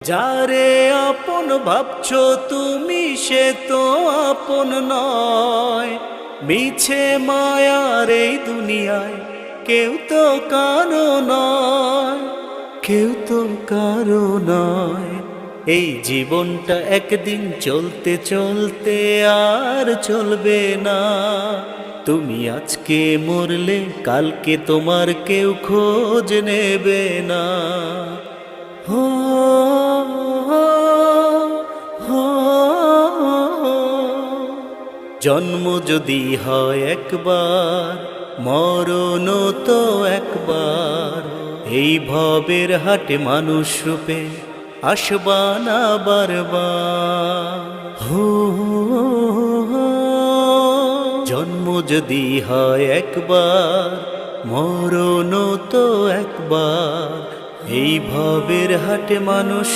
যারে আপন ভাবছো তুমি সে তো আপন নয়। মিছে মায়ার এই দুনিয়ায় কেউ তো কারো নয়, কেউ তো কারো নয়। এই জীবনটা একদিন চলতে চলতে আর চলবে না। তুমি আজকে মরলে কালকে তোমার কেউ খোঁজ নেবে না। হো হো জন্ম যদি হয় একবার, মরণ তো একবার। এই ভবের হাটে মানুষ রূপে আসবা না বারবার। হো জন্ম যদি হয় একবার, মরণ তো একবার। এই ভবের হাটে মানুষ